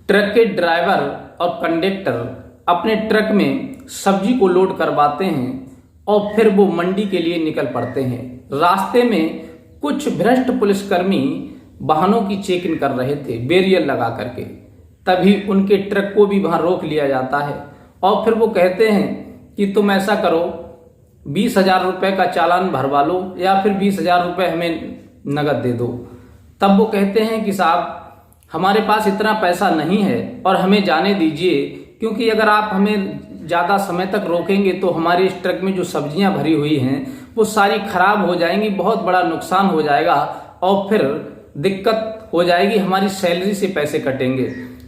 Truck के driver और conductor अपने ट्रक में सब्जी को लोड करवाते हैं और फिर वो मंडी के लिए निकल पड़ते हैं। रास्ते में कुछ भ्रष्ट पुलिसकर्मी वाहनों की चेकिंग कर रहे थे बैरियर लगा करके, तभी उनके ट्रक को भी वहां रोक लिया जाता है और फिर वो कहते हैं कि तुम ऐसा करो, 20,000 रुपये का चालान भरवा लो या फिर 20,000 रुपये हमें नगद दे दो। तब वो कहते हैं कि साहब हमारे पास इतना पैसा नहीं है और हमें जाने दीजिए, क्योंकि अगर आप हमें ज़्यादा समय तक रोकेंगे तो हमारे इस ट्रक में जो सब्जियां भरी हुई हैं वो सारी खराब हो जाएंगी, बहुत बड़ा नुकसान हो जाएगा और फिर दिक्कत हो जाएगी, हमारी सैलरी से पैसे कटेंगे।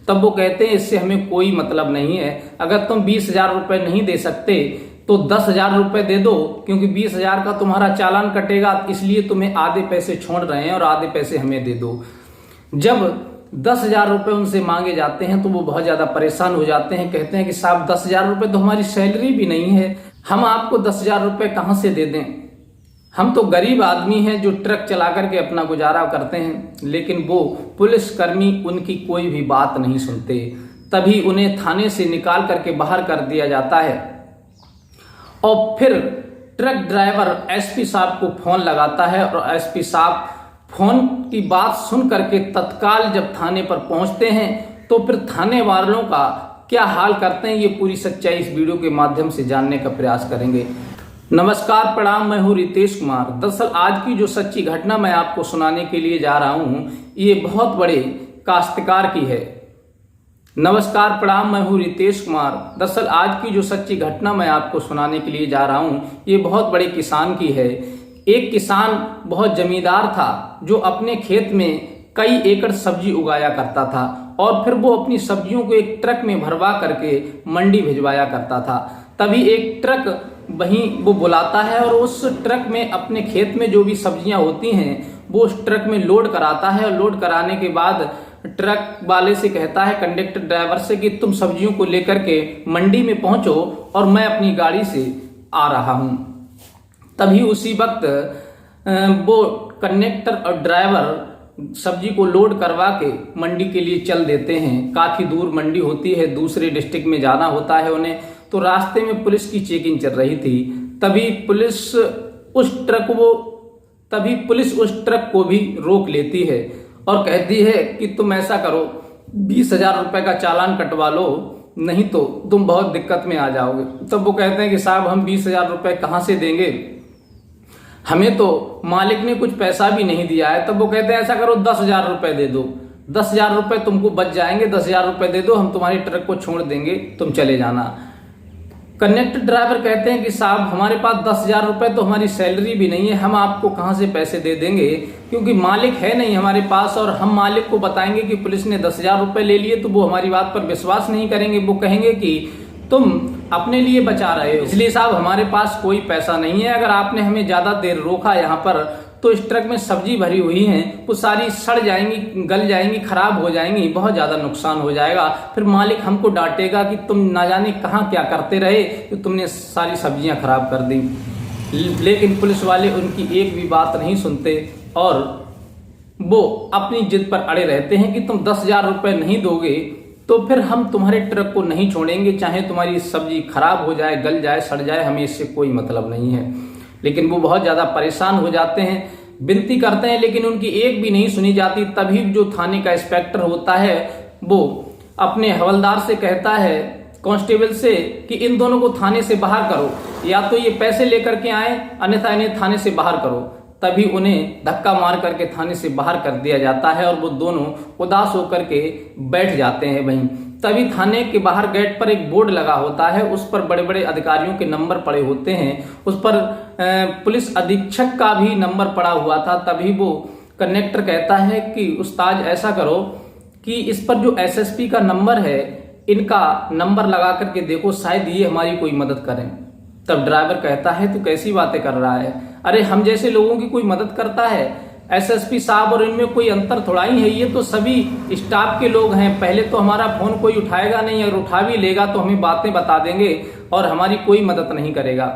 तब वो कहते हैं इससे हमें कोई मतलब नहीं है, अगर तुम 20,000 रुपये नहीं दे सकते तो 10,000 रुपये दे दो, क्योंकि 20,000 का तुम्हारा चालान कटेगा, इसलिए तुम्हें आधे पैसे छोड़ रहे हैं और आधे पैसे हमें दे दो। जब 10,000 रुपये उनसे मांगे जाते हैं तो वो बहुत ज़्यादा परेशान हो जाते हैं, कहते हैं कि साहब 10,000 रुपये तो हमारी सैलरी भी नहीं है, हम आपको 10,000 रुपये कहाँ से दे दें, हम तो गरीब आदमी हैं जो ट्रक चला करके अपना गुजारा करते हैं। लेकिन वो पुलिसकर्मी उनकी कोई भी बात नहीं सुनते। तभी उन्हें थाने से निकाल करके बाहर कर दिया जाता है और फिर ट्रक ड्राइवर एसपी साहब को फोन लगाता है और एसपी साहब फोन की बात सुन करके तत्काल जब थाने पर पहुंचते हैं तो फिर थाने वालों का क्या हाल करते हैं, ये पूरी सच्चाई इस वीडियो के माध्यम से जानने का प्रयास करेंगे। नमस्कार, प्रणाम, मैं हूं रितेश कुमार। दरअसल आज की जो सच्ची घटना मैं आपको सुनाने के लिए जा रहा हूं ये बहुत बड़े काश्तकार की है। नमस्कार, प्रणाम, मैं हूं रितेश कुमार। दरअसल आज की जो सच्ची घटना मैं आपको सुनाने के लिए जा रहा हूं ये बहुत बड़े किसान की है। एक किसान बहुत जमींदार था जो अपने खेत में कई एकड़ सब्जी उगाया करता था और फिर वो अपनी सब्जियों को एक ट्रक में भरवा करके मंडी भिजवाया करता था। तभी एक ट्रक वहीं वो बुलाता है और उस ट्रक में अपने खेत में जो भी सब्जियां होती हैं वो उस ट्रक में लोड कराता है और लोड कराने के बाद ट्रक वाले से कहता है, कंडक्टर ड्राइवर से, कि तुम सब्जियों को लेकर के मंडी में पहुंचो और मैं अपनी गाड़ी से आ रहा हूं। तभी उसी वक्त वो कंडक्टर और ड्राइवर सब्जी को लोड करवा के मंडी के लिए चल देते हैं। काफी दूर मंडी होती है, दूसरे डिस्ट्रिक्ट में जाना होता है उन्हें। तो रास्ते में पुलिस की चेकिंग चल रही थी। तभी पुलिस उस ट्रक को भी रोक लेती है और कहती है कि तुम ऐसा करो, 20,000 रुपये का चालान कटवा लो, नहीं तो तुम बहुत दिक्कत में आ जाओगे। तब वो कहते हैं कि साहब हम 20,000 रुपये कहाँ से देंगे, हमें तो मालिक ने कुछ पैसा भी नहीं दिया है। तब वो कहते हैं ऐसा करो, 10,000 रुपये दे दो, 10,000 रुपये तुमको बच जाएंगे, 10,000 रुपये दे दो, हम तुम्हारी ट्रक को छोड़ देंगे, तुम चले जाना। कंडक्टर ड्राइवर कहते हैं कि साहब हमारे पास 10,000 रुपये तो हमारी सैलरी भी नहीं है, हम आपको कहाँ से पैसे दे देंगे, क्योंकि मालिक है नहीं हमारे पास, और हम मालिक को बताएंगे कि पुलिस ने 10,000 रुपये ले लिए तो वो हमारी बात पर विश्वास नहीं करेंगे, वो कहेंगे कि तुम अपने लिए बचा रहे हो, इसलिए साहब हमारे पास कोई पैसा नहीं है। अगर आपने हमें ज्यादा देर रोका यहाँ पर तो इस ट्रक में सब्जी भरी हुई है वो सारी सड़ जाएंगी, गल जाएंगी, खराब हो जाएंगी, बहुत ज्यादा नुकसान हो जाएगा, फिर मालिक हमको डांटेगा कि तुम ना जाने कहाँ क्या करते रहे तो तुमने सारी सब्जियां खराब कर दी। लेकिन पुलिस वाले उनकी एक भी बात नहीं सुनते और वो अपनी जिद पर अड़े रहते हैं कि तुम 10,000 रुपये नहीं दोगे तो फिर हम तुम्हारे ट्रक को नहीं छोड़ेंगे, चाहे तुम्हारी सब्जी खराब हो जाए, गल जाए, सड़ जाए, हमें इससे कोई मतलब नहीं है। लेकिन वो बहुत ज्यादा परेशान हो जाते हैं, विनती करते हैं, लेकिन उनकी एक भी नहीं सुनी जाती। तभी जो थाने का इंस्पेक्टर होता है वो अपने हवलदार से कहता है, कांस्टेबल से, कि इन दोनों को थाने से बाहर करो, या तो ये पैसे लेकर के आए अन्यथा इन्हें थाने से बाहर करो। तभी उन्हें धक्का मार करके थाने से बाहर कर दिया जाता है और वो दोनों उदास होकर के बैठ जाते हैं वहीं। तभी थाने के बाहर गेट पर एक बोर्ड लगा होता है, उस पर बड़े बड़े अधिकारियों के नंबर पड़े होते हैं, उस पर पुलिस अधीक्षक का भी नंबर पड़ा हुआ था। तभी वो कंडक्टर कहता है कि उस्ताद ऐसा करो कि इस पर जो एसएसपी का नंबर है इनका नंबर लगा करके देखो, शायद ये हमारी कोई मदद करें। तब ड्राइवर कहता है तू कैसी बातें कर रहा है, अरे हम जैसे लोगों की कोई मदद करता है, एसएसपी साहब और इनमें कोई अंतर थोड़ा ही है, ये तो सभी स्टाफ के लोग हैं, पहले तो हमारा फोन कोई उठाएगा नहीं, अगर उठा भी लेगा तो हमें बातें बता देंगे और हमारी कोई मदद नहीं करेगा।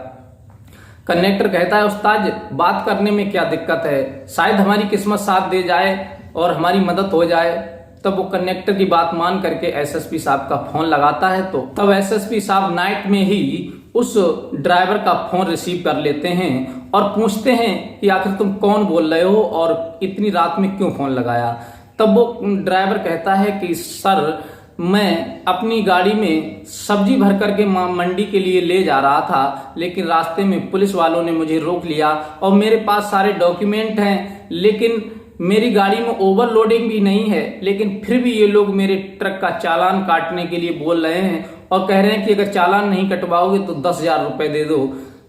कंडक्टर कहता है उस्ताद बात करने में क्या दिक्कत है, शायद हमारी किस्मत साथ दे जाए और हमारी मदद हो जाए। तब वो कंडक्टर की बात मान करके एसएसपी साहब का फोन लगाता है। तो तब एसएसपी साहब नाइट में ही उस ड्राइवर का फोन रिसीव कर लेते हैं और पूछते हैं कि आखिर तुम कौन बोल रहे हो और इतनी रात में क्यों फोन लगाया। तब वो ड्राइवर कहता है कि सर, मैं अपनी गाड़ी में सब्जी भर करके मंडी के लिए ले जा रहा था, लेकिन रास्ते में पुलिस वालों ने मुझे रोक लिया और मेरे पास सारे डॉक्यूमेंट हैं, लेकिन मेरी गाड़ी में ओवरलोडिंग भी नहीं है, लेकिन फिर भी ये लोग मेरे ट्रक का चालान काटने के लिए बोल रहे हैं और कह रहे हैं कि अगर चालान नहीं कटवाओगे तो 10,000 रुपए दे दो।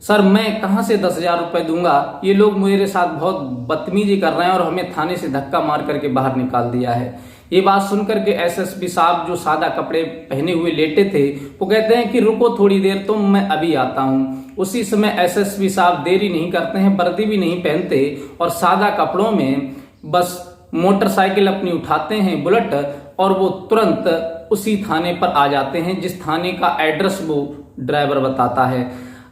सर, मैं कहां से 10,000 रुपए दूंगा? ये लोग मेरे साथ बहुत बदतमीजी कर रहे हैं और हमें थाने से धक्का मार करके बाहर निकाल दिया है। ये बात सुनकर के एसएसपी साहब, जो सादा कपड़े पहने हुए लेटे थे, वो कहते हैं कि रुको थोड़ी देर, तो मैं अभी आता हूँ। उसी समय एसएसपी साहब देरी नहीं करते हैं, वर्दी भी नहीं पहनते और सादा कपड़ों में बस मोटरसाइकिल अपनी उठाते हैं, बुलेट, और वो तुरंत उसी थाने पर आ जाते हैं जिस थाने का एड्रेस वो ड्राइवर बताता है।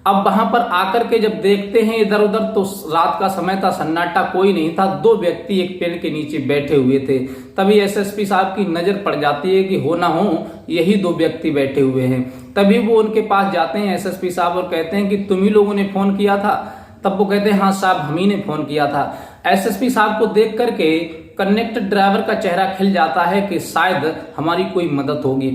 अब वहां पर आकर के जब देखते हैं इधर उधर, तो रात का समय था, सन्नाटा, कोई नहीं था। 2 व्यक्ति एक पेड़ के नीचे बैठे हुए थे। तभी एसएसपी साहब की नजर पड़ जाती है कि हो ना हो यही 2 व्यक्ति बैठे हुए हैं। तभी वो उनके पास जाते हैं एसएसपी साहब और कहते हैं कि तुम ही लोगों ने फोन किया था? तब वो कहते हैं हाँ साहब, हम ही ने फोन किया था। एसएसपी साहब को देख करके कंडक्टर ड्राइवर का चेहरा खिल जाता है कि शायद हमारी कोई मदद होगी।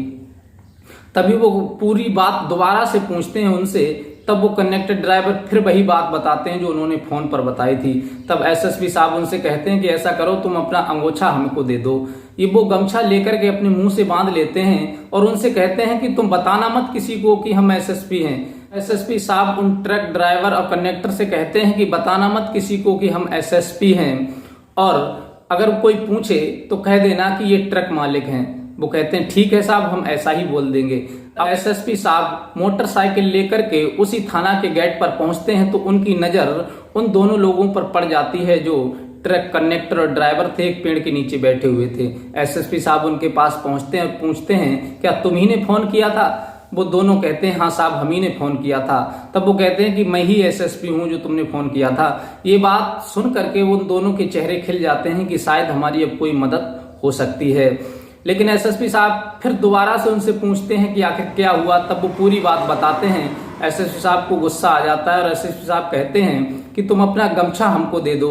तभी वो पूरी बात दोबारा से पूछते हैं उनसे। तब वो कंडक्टर ड्राइवर फिर वही बात बताते हैं जो उन्होंने फोन पर बताई थी। तब एसएसपी साहब उनसे कहते हैं कि ऐसा करो, तुम अपना अंगोछा हमको दे दो। ये वो गमछा लेकर के अपने मुंह से बांध लेते हैं और उनसे कहते हैं कि तुम बताना मत किसी को कि हम एसएसपी हैं। एसएसपी साहब उन ट्रक ड्राइवर और कंडक्टर से कहते हैं कि बताना मत किसी को कि हम एसएसपी हैं, और अगर कोई पूछे तो कह देना कि ये ट्रक मालिक हैं। वो कहते हैं ठीक है साहब, हम ऐसा ही बोल देंगे। अब एसएसपी साहब मोटरसाइकिल लेकर के उसी थाना के गेट पर पहुंचते हैं तो उनकी नजर उन दोनों लोगों पर पड़ जाती है जो ट्रक कंडक्टर और ड्राइवर थे, एक पेड़ के नीचे बैठे हुए थे। एसएसपी साहब उनके पास पहुंचते हैं और पूछते हैं क्या तुम ही ने फोन किया था? वो दोनों कहते हैं हाँ साहब, हम ही ने फोन किया था। तब वो कहते हैं कि मैं ही एसएसपी हूं जो तुमने फोन किया था। ये बात सुन करके उन दोनों के चेहरे खिल जाते हैं कि शायद हमारी अब कोई मदद हो सकती है। लेकिन एसएसपी साहब फिर दोबारा से उनसे पूछते हैं कि आखिर क्या हुआ। तब वो पूरी बात बताते हैं। एसएसपी साहब को गुस्सा आ जाता है और एसएसपी साहब कहते हैं कि तुम अपना गमछा हमको दे दो,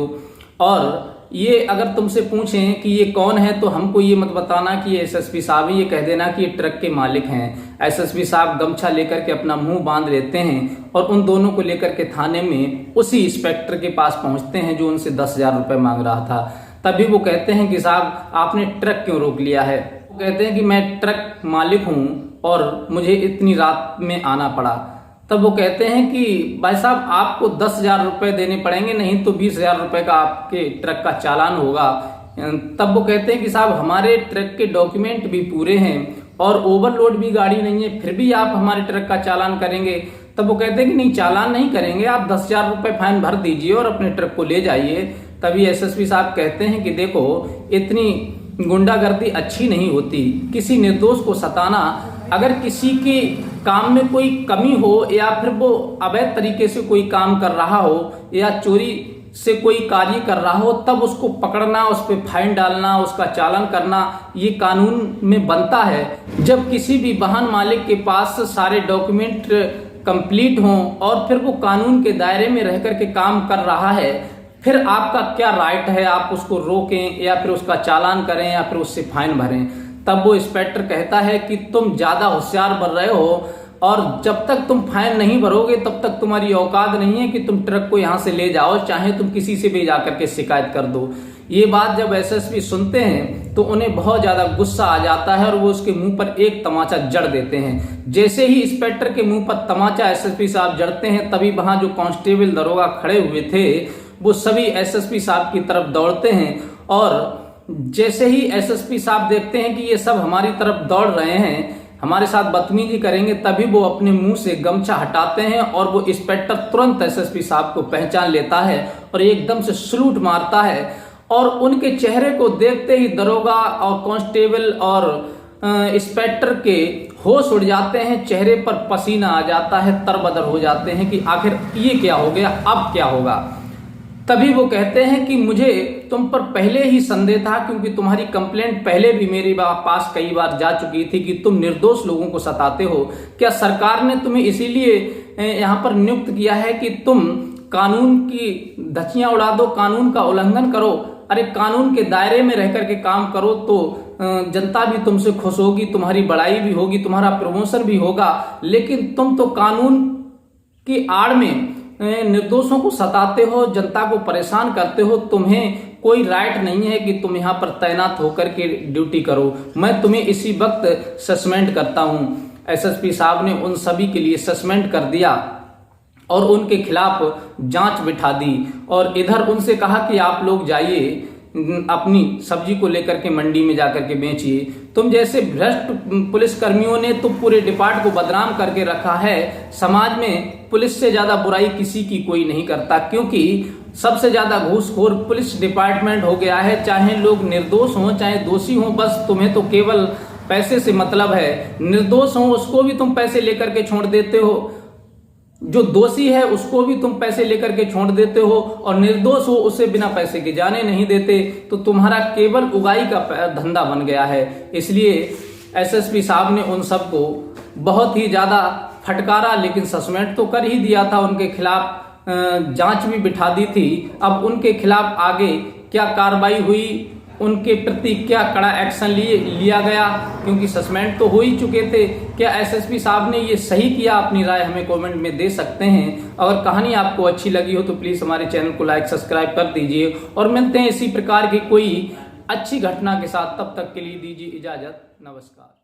और ये अगर तुमसे पूछें कि ये कौन है तो हमको ये मत बताना कि ये एसएसपी साहब है, ये कह देना कि ये ट्रक के मालिक हैं। एसएसपी साहब गमछा लेकर के अपना मुंह बांध लेते हैं और उन दोनों को लेकर के थाने में उसी इंस्पेक्टर के पास पहुंचते हैं जो उनसे 10,000 रुपए मांग रहा था। तभी वो कहते हैं कि साहब आपने ट्रक क्यों रोक लिया है? वो कहते हैं कि मैं ट्रक मालिक हूं और मुझे इतनी रात में आना पड़ा। तब वो कहते हैं कि भाई साहब आपको 10,000 रुपए देने पड़ेंगे, नहीं तो 20,000 रुपए का आपके ट्रक का चालान होगा। तब वो कहते हैं कि साहब हमारे ट्रक के डॉक्यूमेंट भी पूरे हैं और ओवरलोड भी गाड़ी नहीं है, फिर भी आप हमारे ट्रक का चालान करेंगे? तब वो कहते हैं कि नहीं, चालान नहीं करेंगे, आप 10,000 रुपए फाइन भर दीजिए और अपने ट्रक को ले जाइए। तभी एसएसपी साहब कहते हैं कि देखो, इतनी गुंडागर्दी अच्छी नहीं होती, किसी निर्दोष को सताना, अगर किसी के काम में कोई कमी हो या फिर वो अवैध तरीके से कोई काम कर रहा हो या चोरी से कोई कार्य कर रहा हो, तब उसको पकड़ना, उस पर फाइन डालना, उसका चालान करना, ये कानून में बनता है। जब किसी भी वाहन मालिक के पास सारे डॉक्यूमेंट कंप्लीट हों और फिर वो कानून के दायरे में रह करके काम कर रहा है, फिर आपका क्या राइट है आप उसको रोकें या फिर उसका चालान करें या फिर उससे फाइन भरें? तब वो इंस्पेक्टर कहता है कि तुम ज्यादा होशियार बन रहे हो और जब तक तुम फाइन नहीं भरोगे तब तक तुम्हारी औकात नहीं है कि तुम ट्रक को यहाँ से ले जाओ, चाहे तुम किसी से भी जाकर के शिकायत कर दो। ये बात जब एसएसपी सुनते हैं तो उन्हें बहुत ज्यादा गुस्सा आ जाता है और वो उसके मुंह पर एक तमाचा जड़ देते हैं। जैसे ही इंस्पेक्टर के मुंह पर तमाचा एसएसपी साहब जड़ते हैं, तभी वहां जो कांस्टेबल दरोगा खड़े हुए थे वो सभी एसएसपी साहब की तरफ दौड़ते हैं, और जैसे ही एसएसपी साहब देखते हैं कि ये सब हमारी तरफ दौड़ रहे हैं, हमारे साथ बदतमीजी करेंगे, तभी वो अपने मुंह से गमछा हटाते हैं और वो इंस्पेक्टर तुरंत एसएसपी साहब को पहचान लेता है और एकदम से सलूट मारता है। और उनके चेहरे को देखते ही दरोगा और कांस्टेबल और इंस्पेक्टर के होश उड़ जाते हैं, चेहरे पर पसीना आ जाता है, तरबदर हो जाते हैं कि आखिर ये क्या हो गया, अब क्या होगा। तभी वो कहते हैं कि मुझे तुम पर पहले ही संदेह था, क्योंकि तुम्हारी कंप्लेंट पहले भी मेरे पास कई बार जा चुकी थी कि तुम निर्दोष लोगों को सताते हो। क्या सरकार ने तुम्हें इसीलिए यहाँ पर नियुक्त किया है कि तुम कानून की धज्जियां उड़ा दो, कानून का उल्लंघन करो? अरे कानून के दायरे में रह करके काम करो तो जनता भी तुमसे खुश होगी, तुम्हारी बड़ाई भी होगी, तुम्हारा प्रमोशन भी होगा। लेकिन तुम तो कानून की आड़ में निर्दोषों को सताते हो, जनता को परेशान करते हो। तुम्हें कोई राइट नहीं है कि तुम यहाँ पर तैनात होकर के ड्यूटी करो। मैं तुम्हें इसी वक्त सस्पेंड करता हूँ। एसएसपी साहब ने उन सभी के लिए सस्पेंड कर दिया और उनके खिलाफ जांच बिठा दी और इधर उनसे कहा कि आप लोग जाइए अपनी सब्जी को लेकर के मंडी में जाकर के बेचिए। तुम जैसे भ्रष्ट पुलिस कर्मियों ने तो पूरे डिपार्ट को बदनाम करके रखा है। समाज में पुलिस से ज्यादा बुराई किसी की कोई नहीं करता, क्योंकि सबसे ज्यादा घूसखोर पुलिस डिपार्टमेंट हो गया है। चाहे लोग निर्दोष हों चाहे दोषी हों, बस तुम्हें तो केवल पैसे से मतलब है। निर्दोष हो उसको भी तुम पैसे लेकर के छोड़ देते हो, जो दोषी है उसको भी तुम पैसे लेकर के छोड़ देते हो, और निर्दोष हो उसे बिना पैसे के जाने नहीं देते। तो तुम्हारा केवल उगाई का धंधा बन गया है। इसलिए एसएसपी साहब ने उन सबको बहुत ही ज्यादा फटकारा, लेकिन सस्पेंड तो कर ही दिया था, उनके खिलाफ जांच भी बिठा दी थी। अब उनके खिलाफ आगे क्या कार्रवाई हुई, उनके प्रति क्या कड़ा एक्शन लिया गया, क्योंकि सस्पेंड तो हो ही चुके थे। क्या एसएसपी साहब ने ये सही किया? अपनी राय हमें कमेंट में दे सकते हैं। अगर कहानी आपको अच्छी लगी हो तो प्लीज हमारे चैनल को लाइक सब्सक्राइब कर दीजिए और मिलते हैं इसी प्रकार की कोई अच्छी घटना के साथ। तब तक के लिए दीजिए इजाजत। नमस्कार।